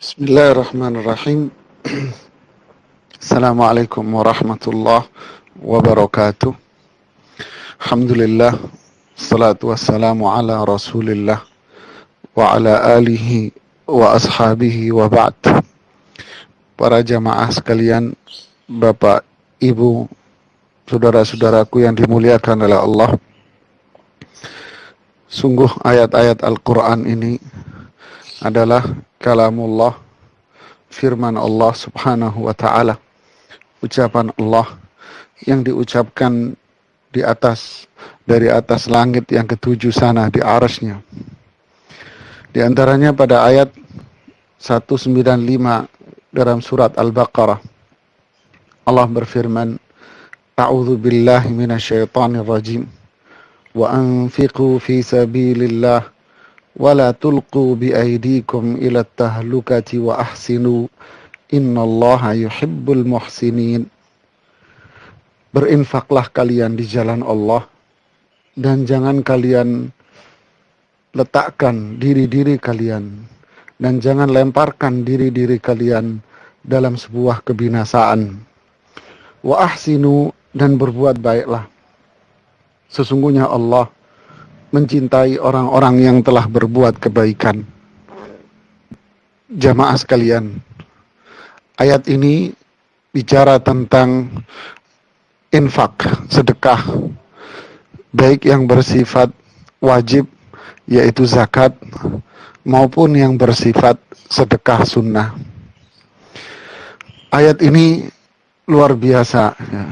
Bismillahirrahmanirrahim. Assalamualaikum warahmatullahi wabarakatuh. Alhamdulillah, salatu wassalamu ala rasulillah wa ala alihi wa ashabihi wa ba'd. Para jamaah sekalian, Bapak, Ibu, saudara-saudaraku yang dimuliakan oleh Allah, sungguh ayat-ayat Al-Quran ini adalah kalamullah, firman Allah subhanahu wa ta'ala, ucapan Allah yang diucapkan dari atas langit yang ketujuh sana di arasnya. Di antaranya pada ayat 195 dalam surat Al-Baqarah, Allah berfirman, A'udzu billahi minasyaitonir rajim wa anfiqu fi sabilillah wala tulqu biaidikum ila tahlukati wa ahsinu innallaha yuhibbul muhsinin. Berinfaklah kalian di jalan Allah dan jangan kalian letakkan diri-diri kalian dan jangan lemparkan diri-diri kalian dalam sebuah kebinasaan. Wa ahsinu, dan berbuat baiklah. Sesungguhnya Allah mencintai orang-orang yang telah berbuat kebaikan. Jamaah sekalian, ayat ini bicara tentang infak, sedekah, baik yang bersifat wajib yaitu zakat maupun yang bersifat sedekah sunnah. Ayat ini luar biasa, ya.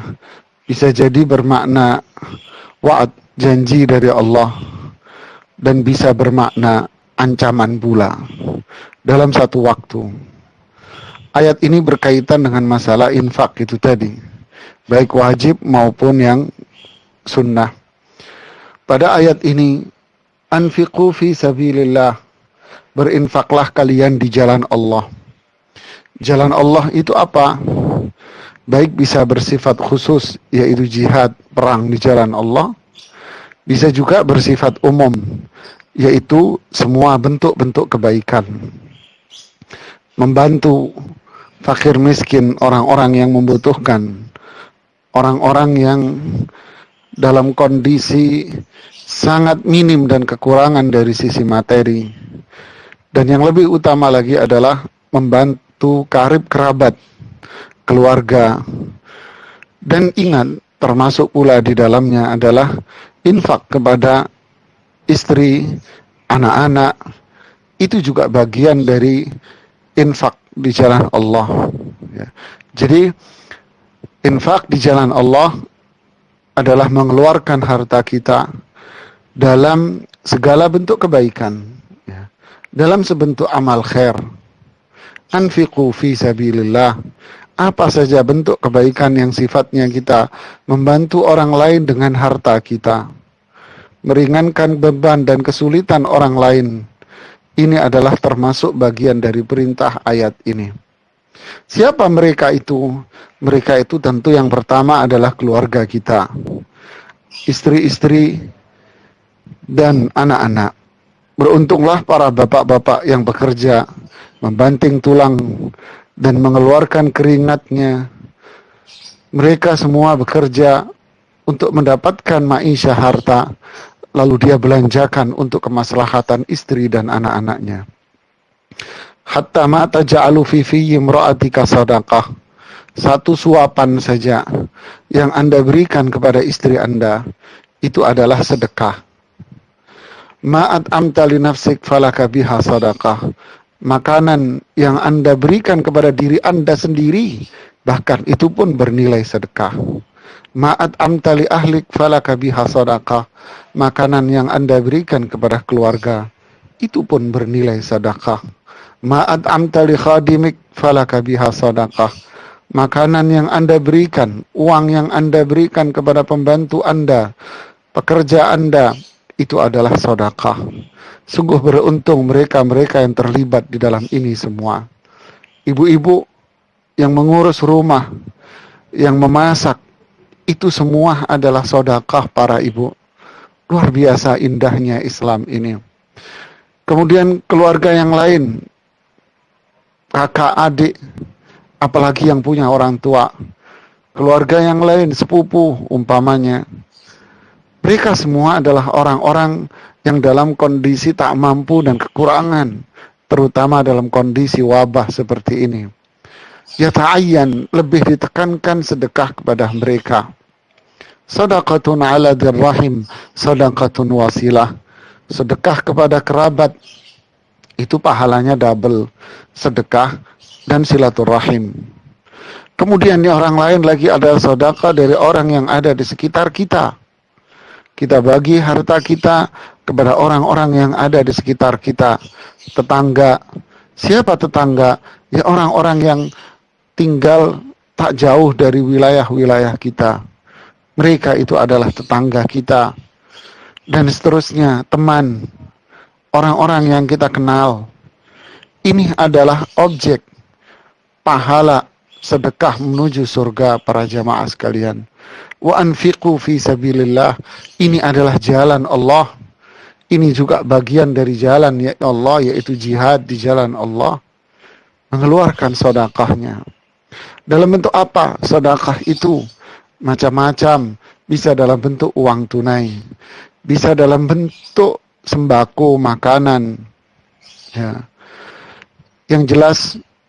Bisa jadi bermakna wa'ad, janji dari Allah, dan bisa bermakna ancaman pula dalam satu waktu. Ayat ini berkaitan dengan masalah infak itu tadi, baik wajib maupun yang sunnah. Pada ayat ini, anfiqu fi sabilillah, berinfaklah kalian di jalan Allah. Jalan Allah itu apa? Baik bisa bersifat khusus, yaitu jihad, perang di jalan Allah. Bisa juga bersifat umum, yaitu semua bentuk-bentuk kebaikan. Membantu fakir miskin, orang-orang yang membutuhkan, orang-orang yang dalam kondisi sangat minim dan kekurangan dari sisi materi. Dan yang lebih utama lagi adalah membantu karib kerabat, keluarga. Dan ingat, termasuk pula di dalamnya adalah infak kepada istri, anak-anak. Itu juga bagian dari infak di jalan Allah, ya. Jadi infak di jalan Allah adalah mengeluarkan harta kita dalam segala bentuk kebaikan, ya. Dalam sebentuk amal khair. Anfiqu fi sabilillah, apa saja bentuk kebaikan yang sifatnya kita membantu orang lain dengan harta kita, meringankan beban dan kesulitan orang lain. Ini adalah termasuk bagian dari perintah ayat ini. Siapa mereka itu? Mereka itu tentu yang pertama adalah keluarga kita, istri-istri dan anak-anak. Beruntunglah para bapak-bapak yang bekerja, membanting tulang dan mengeluarkan keringatnya. Mereka semua bekerja untuk mendapatkan maisha, harta, lalu dia belanjakan untuk kemaslahatan istri dan anak-anaknya. Hatta ma taj'alu fi imra'atika sadaqah. Satu suapan saja yang Anda berikan kepada istri Anda, itu adalah sedekah. Ma'at amta li nafsik falaka biha sadaqah. Makanan yang Anda berikan kepada diri Anda sendiri, bahkan itu pun bernilai sedekah. Ma'at amtali ahlik falaka biha sadaqah. Makanan yang Anda berikan kepada keluarga, itu pun bernilai sedekah. Ma'at amtali khadimik falaka biha sadaqah. Makanan yang Anda berikan, uang yang Anda berikan kepada pembantu Anda, pekerja Anda, itu adalah sedekah. Sungguh beruntung mereka-mereka yang terlibat di dalam ini semua. Ibu-ibu yang mengurus rumah, yang memasak, itu semua adalah sedekah para ibu. Luar biasa indahnya Islam ini. Kemudian keluarga yang lain, kakak, adik, apalagi yang punya orang tua, keluarga yang lain, sepupu umpamanya. Mereka semua adalah orang-orang yang dalam kondisi tak mampu dan kekurangan, terutama dalam kondisi wabah seperti ini. Yata'ayyan, lebih ditekankan sedekah kepada mereka. Sadaqatun ala dirrahim, sadaqatun wasilah. Sedekah kepada kerabat, itu pahalanya double. Sedekah dan silaturahim. Kemudian orang lain lagi adalah sedekah dari orang yang ada di sekitar kita. Kita bagi harta kita kepada orang-orang yang ada di sekitar kita. Tetangga. Siapa tetangga? Ya orang-orang yang tinggal tak jauh dari wilayah-wilayah kita. Mereka itu adalah tetangga kita. Dan seterusnya, teman. Orang-orang yang kita kenal. Ini adalah objek pahala sedekah menuju surga para jamaah sekalian. Wa anfiqu fi sabilillah. Ini adalah jalan Allah. Ini juga bagian dari jalan ya Allah, yaitu jihad di jalan Allah. Mengeluarkan sedekahnya. Dalam bentuk apa sedekah itu? Macam-macam. Bisa dalam bentuk uang tunai. Bisa dalam bentuk sembako, makanan. Ya. Yang jelas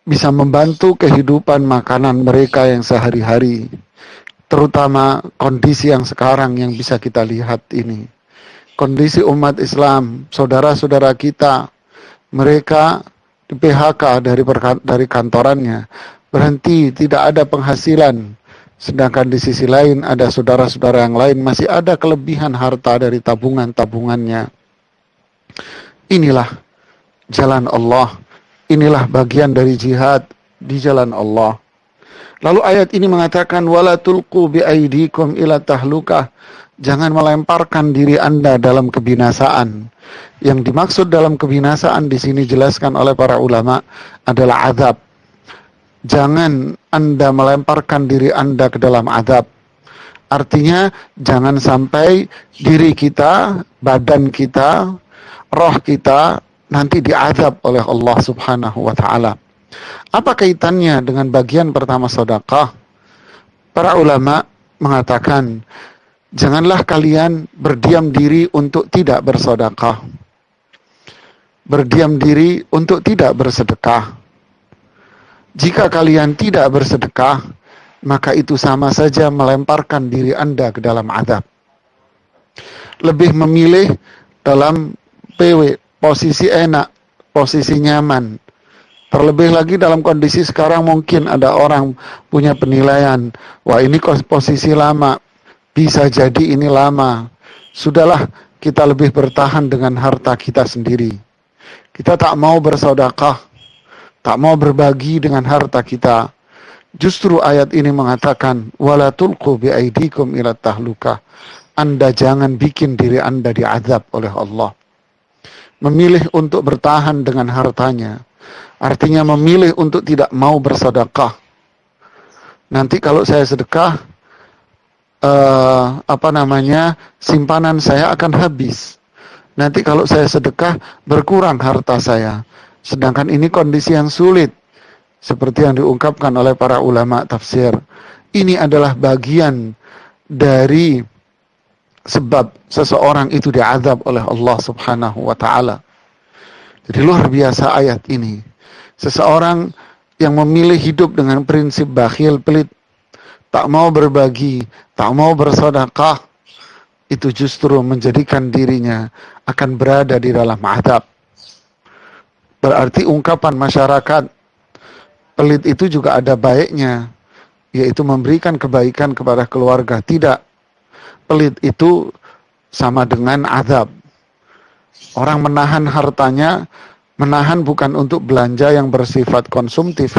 bisa membantu kehidupan makanan mereka yang sehari-hari. Terutama kondisi yang sekarang yang bisa kita lihat ini. Kondisi umat Islam, saudara-saudara kita, mereka di PHK dari kantorannya, berhenti, tidak ada penghasilan. Sedangkan di sisi lain ada saudara-saudara yang lain masih ada kelebihan harta dari tabungan-tabungannya. Inilah jalan Allah. Inilah bagian dari jihad di jalan Allah. Lalu ayat ini mengatakan wala tulqu biaidikum ila tahlukah. Jangan melemparkan diri Anda dalam kebinasaan. Yang dimaksud dalam kebinasaan di sini jelaskan oleh para ulama adalah azab. Jangan Anda melemparkan diri Anda ke dalam azab. Artinya jangan sampai diri kita, badan kita, roh kita nanti diazab oleh Allah Subhanahu wa taala. Apa kaitannya dengan bagian pertama sedekah? Para ulama mengatakan, janganlah kalian berdiam diri untuk tidak bersedekah. Berdiam diri untuk tidak bersedekah. Jika kalian tidak bersedekah, maka itu sama saja melemparkan diri Anda ke dalam azab. Lebih memilih dalam PW, posisi enak, posisi nyaman. Terlebih lagi dalam kondisi sekarang mungkin ada orang punya penilaian, wah ini posisi lama, bisa jadi ini lama. Sudahlah, kita lebih bertahan dengan harta kita sendiri. Kita tak mau bersedekah, tak mau berbagi dengan harta kita. Justru ayat ini mengatakan, wala tulqu biaidikum ila tahlukah. Anda jangan bikin diri Anda diazab oleh Allah. Memilih untuk bertahan dengan hartanya, artinya memilih untuk tidak mau bersedekah. Nanti kalau saya sedekah, simpanan saya akan habis. Nanti kalau saya sedekah, berkurang harta saya. Sedangkan ini kondisi yang sulit, seperti yang diungkapkan oleh para ulama tafsir. Ini adalah bagian dari sebab seseorang itu diazab oleh Allah Subhanahu wa taala. Jadi luar biasa ayat ini. Seseorang yang memilih hidup dengan prinsip bakhil, pelit, tak mau berbagi, tak mau bersedekah, itu justru menjadikan dirinya akan berada di dalam azab. Berarti ungkapan masyarakat pelit itu juga ada baiknya, yaitu memberikan kebaikan kepada keluarga. Tidak, pelit itu sama dengan azab. Orang menahan hartanya, menahan bukan untuk belanja yang bersifat konsumtif,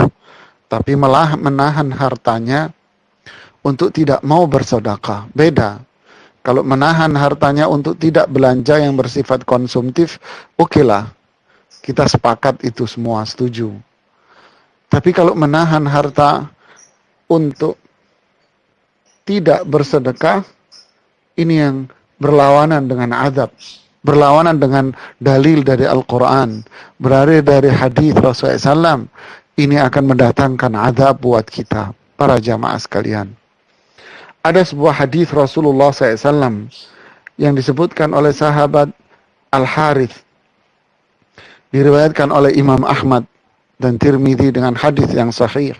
tapi malah menahan hartanya untuk tidak mau bersedekah. Beda. Kalau menahan hartanya untuk tidak belanja yang bersifat konsumtif, okelah. Kita sepakat itu semua, setuju. Tapi kalau menahan harta untuk tidak bersedekah, ini yang berlawanan dengan azab, berlawanan dengan dalil dari Al-Quran, berada dari hadis Rasulullah SAW. ini akan mendatangkan azab buat kita, para jamaah sekalian. Ada sebuah hadis Rasulullah SAW yang disebutkan oleh sahabat Al-Harith, diriwayatkan oleh Imam Ahmad dan Tirmidzi dengan hadis yang sahih.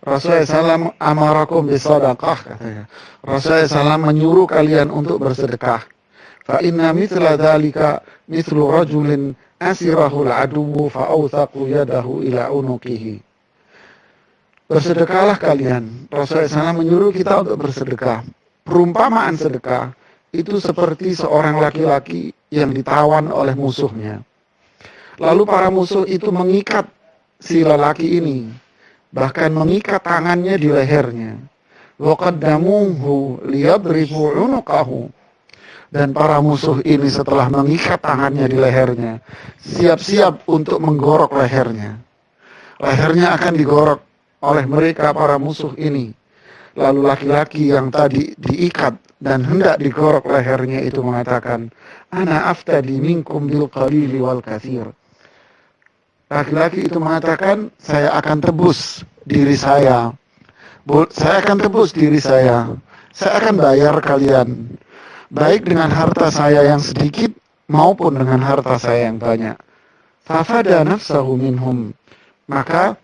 Rasulullah SAW amarakum bisadaqah, katanya. Rasulullah SAW menyuruh kalian untuk bersedekah. Fa inna mithla dhalika mithlu rajulin asirahul aduwu fa'awthaqu yadahu ila unuqihi. Bersedekahlah kalian. Rasulullah SAW menyuruh kita untuk bersedekah. Perumpamaan sedekah itu seperti seorang laki-laki yang ditawan oleh musuhnya. Lalu para musuh itu mengikat si lelaki ini, bahkan mengikat tangannya di lehernya. Wa qaddamuhu liyadribu unuqahu. Dan para musuh ini setelah mengikat tangannya di lehernya, siap-siap untuk menggorok lehernya. Lehernya akan digorok oleh mereka para musuh ini. Lalu laki-laki yang tadi diikat dan hendak digorok lehernya itu mengatakan, ana aftadi minkum bil qalili wal katsir. Laki-laki itu mengatakan, saya akan tebus diri saya. Saya akan tebus diri saya. Saya akan bayar kalian, baik dengan harta saya yang sedikit maupun dengan harta saya yang banyak. Fafada nafsahu minhum. Maka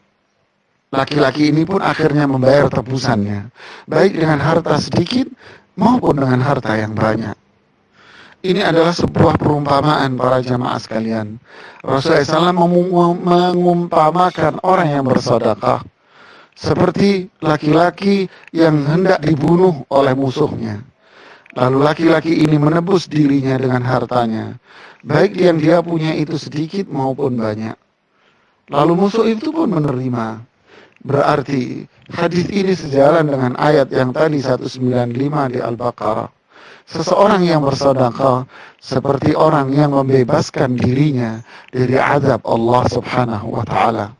laki-laki ini pun akhirnya membayar tebusannya, baik dengan harta sedikit maupun dengan harta yang banyak. Ini adalah sebuah perumpamaan, para jamaah sekalian. Rasulullah SAW mengumpamakan orang yang bersedekah seperti laki-laki yang hendak dibunuh oleh musuhnya. Lalu laki-laki ini menebus dirinya dengan hartanya, baik yang dia punya itu sedikit maupun banyak. Lalu musuh itu pun menerima. Berarti hadis ini sejalan dengan ayat yang tadi 195 di Al-Baqarah. Seseorang yang bersedekah seperti orang yang membebaskan dirinya dari azab Allah Subhanahu wa taala.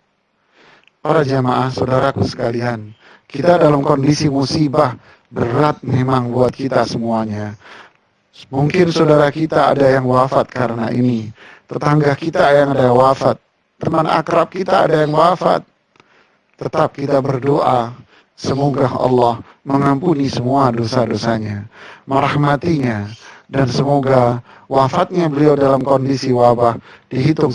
Para jamaah saudaraku sekalian, kita dalam kondisi musibah berat memang buat kita semuanya. Mungkin saudara kita ada yang wafat karena ini, tetangga kita yang ada yang wafat, teman akrab kita ada yang wafat. Tetap kita berdoa, semoga Allah mengampuni semua dosa-dosanya, merahmatinya, dan semoga wafatnya beliau dalam kondisi wabah dihitung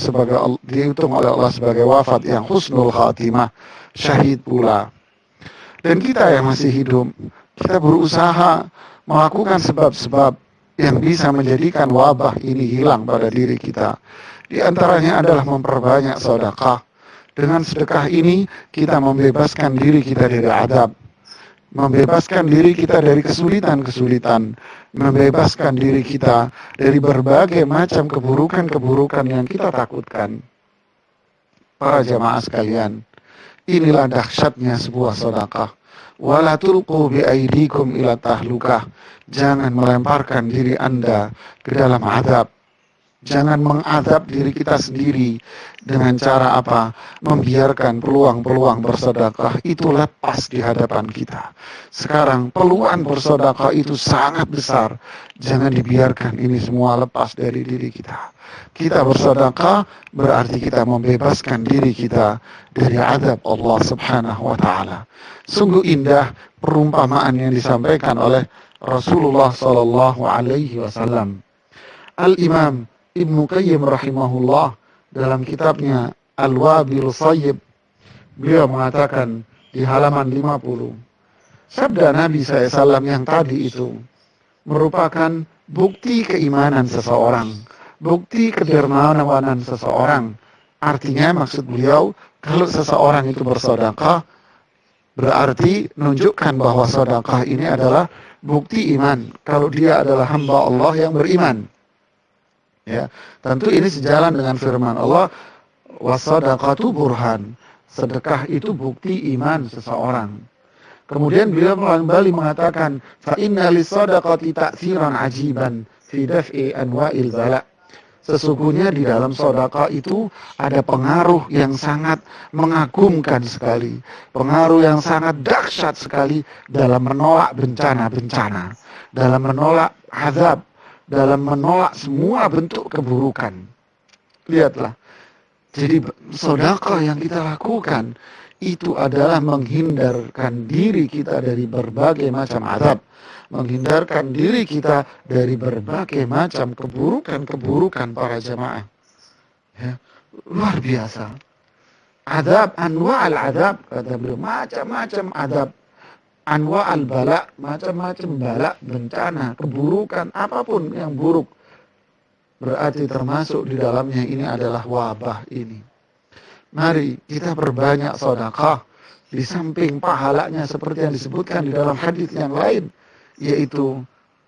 oleh Allah sebagai wafat yang husnul khatimah, syahid pula. Dan kita yang masih hidup, kita berusaha melakukan sebab-sebab yang bisa menjadikan wabah ini hilang pada diri kita. Di antaranya adalah memperbanyak sedekah. Dengan sedekah ini kita membebaskan diri kita dari azab, membebaskan diri kita dari kesulitan-kesulitan, membebaskan diri kita dari berbagai macam keburukan-keburukan yang kita takutkan. Para jamaah sekalian, inilah dahsyatnya sebuah sedekah. Wala tulqu bi aydikum ila tahlukah. Jangan melemparkan diri Anda ke dalam azab. Jangan mengadab diri kita sendiri dengan cara apa? Membiarkan peluang-peluang bersedekah itu lepas di hadapan kita. Sekarang peluang bersedekah itu sangat besar. Jangan dibiarkan ini semua lepas dari diri kita. Kita bersedekah berarti kita membebaskan diri kita dari azab Allah Subhanahu wa taala. Sungguh indah perumpamaan yang disampaikan oleh Rasulullah sallallahu alaihi wasallam. Al-Imam Ibnu Qayyim rahimahullah dalam kitabnya Al-Wabil Sayyib, beliau mengatakan di halaman 50, sabda Nabi SAW yang tadi itu merupakan bukti keimanan seseorang, bukti kedermawanan seseorang. Artinya maksud beliau, kalau seseorang itu bersedekah berarti menunjukkan bahwa sedekah ini adalah bukti iman, kalau dia adalah hamba Allah yang beriman. Ya, tentu ini sejalan dengan firman Allah, wasadaqatu burhan. Sedekah itu bukti iman seseorang. Kemudian beliau kembali mengatakan, fa inna lisadaqati ta'tsiran ajiban fi daf'i anwa'il bala. Sesungguhnya di dalam sedekah itu ada pengaruh yang sangat mengagumkan sekali, pengaruh yang sangat dahsyat sekali dalam menolak bencana-bencana, dalam menolak azab, dalam menolak semua bentuk keburukan. Lihatlah, Jadi sedekah yang kita lakukan itu adalah menghindarkan diri kita dari berbagai macam azab, menghindarkan diri kita dari berbagai macam keburukan-keburukan para jamaah. Ya, luar biasa. Azab, anwa'al azab, kata beliau, macam-macam azab. Anwa'al bala, macam-macam bala, bencana, keburukan, apapun yang buruk. Berarti termasuk di dalamnya ini adalah wabah ini. Mari kita perbanyak sedekah. Di samping pahalanya seperti yang disebutkan di dalam hadis yang lain, yaitu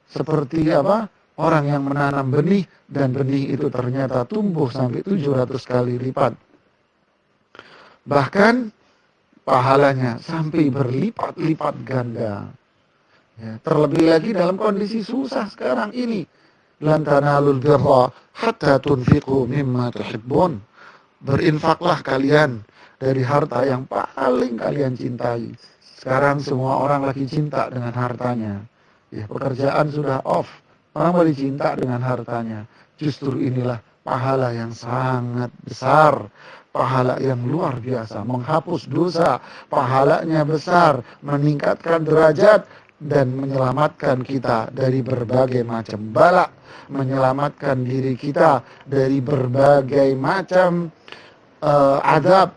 seperti apa? Orang yang menanam benih dan benih itu ternyata tumbuh sampai 700 kali lipat. Bahkan pahalanya sampai berlipat-lipat ganda. Ya, terlebih lagi dalam kondisi susah sekarang ini. Lan tanalul birra hatta tunfiqu mimma tuhibbun. Berinfaklah kalian dari harta yang paling kalian cintai. Sekarang semua orang lagi cinta dengan hartanya. Ya, pekerjaan sudah off. Orang boleh cinta dengan hartanya. Justru inilah pahala yang sangat besar. Pahala yang luar biasa. Menghapus dosa. Pahalanya besar. Meningkatkan derajat. Dan menyelamatkan kita dari berbagai macam bala, menyelamatkan diri kita dari berbagai macam azab,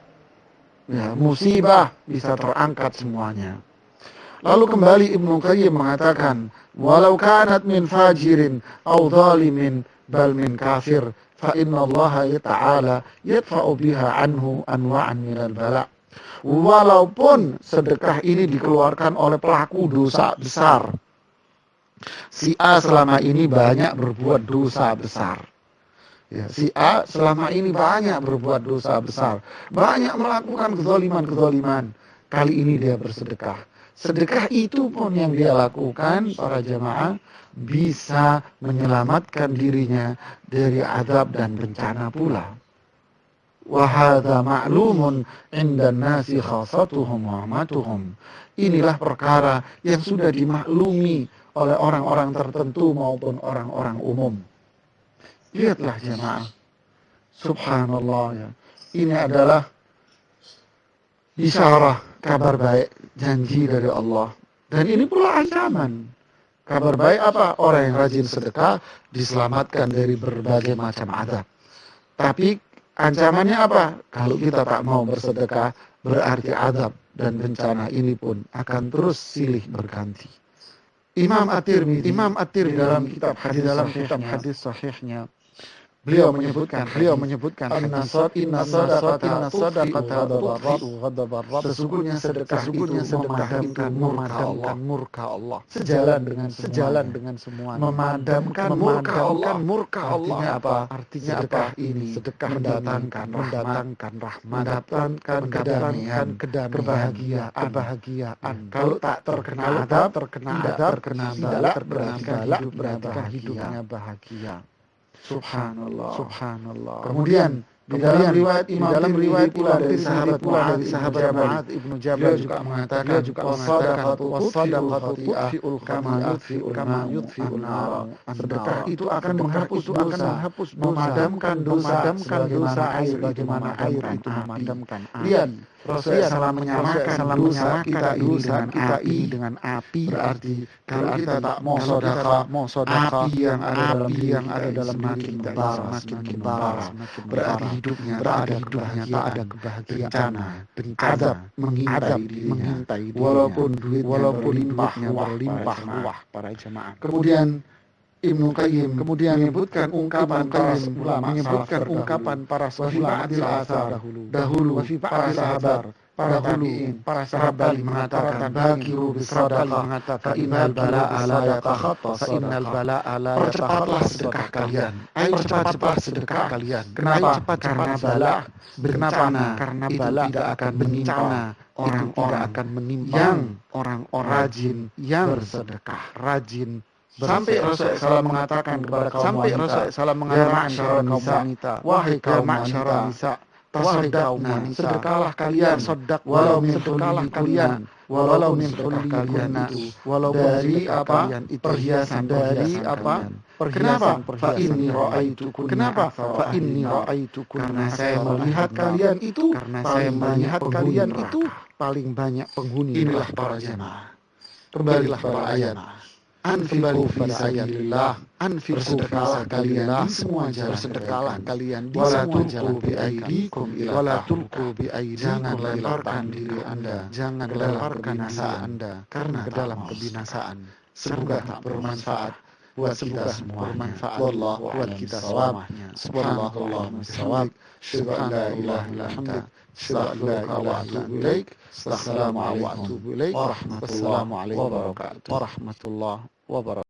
ya, musibah, bisa terangkat semuanya. Lalu kembali Ibnu Qayyim mengatakan, walau kanat min fajirin aw zalimin bal min kafir fa inna Allah ta'ala yadfa'u biha anhu anwa'an minal bala. Walaupun sedekah ini dikeluarkan oleh pelaku dosa besar, si A selama ini banyak berbuat dosa besar. Ya, si A selama ini banyak berbuat dosa besar, banyak melakukan kezaliman. Kali ini dia bersedekah. Sedekah itu pun yang dia lakukan, para jamaah, bisa menyelamatkan dirinya dari azab dan bencana pula. Wahada ma'lumun indan nasi khasatuhum wa amatuhum. Inilah perkara yang sudah dimaklumi oleh orang-orang tertentu maupun orang-orang umum. Lihatlah jemaah, subhanallah ya. Ini adalah isyarah, kabar baik, janji dari Allah. Dan ini pula ancaman. Kabar baik apa? Orang yang rajin sedekah diselamatkan dari berbagai macam azab. Tapi ancamannya apa? Kalau kita tak mau bersedekah, berarti azab dan bencana ini pun akan terus silih berganti. Imam At-Tirmidzi dalam kitab hadis sahihnya, beliau menyebutkan inna sadaqata sesungguhnya sedekah itu memadamkan murka Allah. Sejalan dengan semuanya. Memadamkan murka Allah. Artinya apa? Sedekah mendatangkan rahmat, mendatangkan kebahagiaan. Kalau tak terkena adab, tidak terkena bala, hidupnya bahagia. Subhanallah. Kemudian di dalam riwayat Imam Tirmidzi pula dari sahabat Mu'adz ibnu Jabal juga mengatakan wasadaqatu tudfi'ul kama yudfi'un nar. Sedekah itu akan menghapus dosa, memadamkan dosa sebagaimana air itu memadamkan api. Lihat, Rasulullah SAW menyamakan dosa kita ini dengan api. Berarti kalau kita tak mau sedekah, api yang ada dalam diri kita semakin membara. Berarti hidupnya tak ada kebahagiaan, azab mengintai dirinya, walaupun duitnya berlimpah ruah para jemaah. Kemudian Ibnu Qayyim menyebutkan ungkapan para ulama dahulu para tabi'in, para sahabat mengatakan bakiru bisadaqah fa innal bala'a la yatakhatta percepatlah sedekah kalian. Percepat sedekah kalian. Kenapa? Karena bala bencana. Karena bala tidak akan menimpa orang-orang yang rajin bersedekah, rajin. Sampai Rasulullah mengatakan kepada kaum wanita, wahai kaum wanita, Wahai kaum wanita, sedekahlah kalian, walau min sedekahlah kalian, walau min sedekah kalian itu, walau dari apa perhiasan dari apa perhiasan. Fa inni ra'aitukun. Kenapa? Fa inni ra'aitukun. Karena saya melihat kalian itu, karena saya melihat kalian itu paling banyak penghuni. Inilah para jemaah. Kembalilah para ayat. Anfiqu fi sabilillah, bersedekahlah kalian di semua jalan, bersedekahlah kalian di semua jalan, wala tulqu bi aydikum, jangan lemparkan diri Anda, jangan lemparkan asa Anda karena ke dalam kebinasaan. Semoga tak bermanfaat buat kita semua, bermanfaat buat kita semuanya. Subhanallahumma shawab, subhanallah ilaha illa anta, astaghfiruka wa atubu ilaik. Assalamualaikum warahmatullahi wabarakatuh.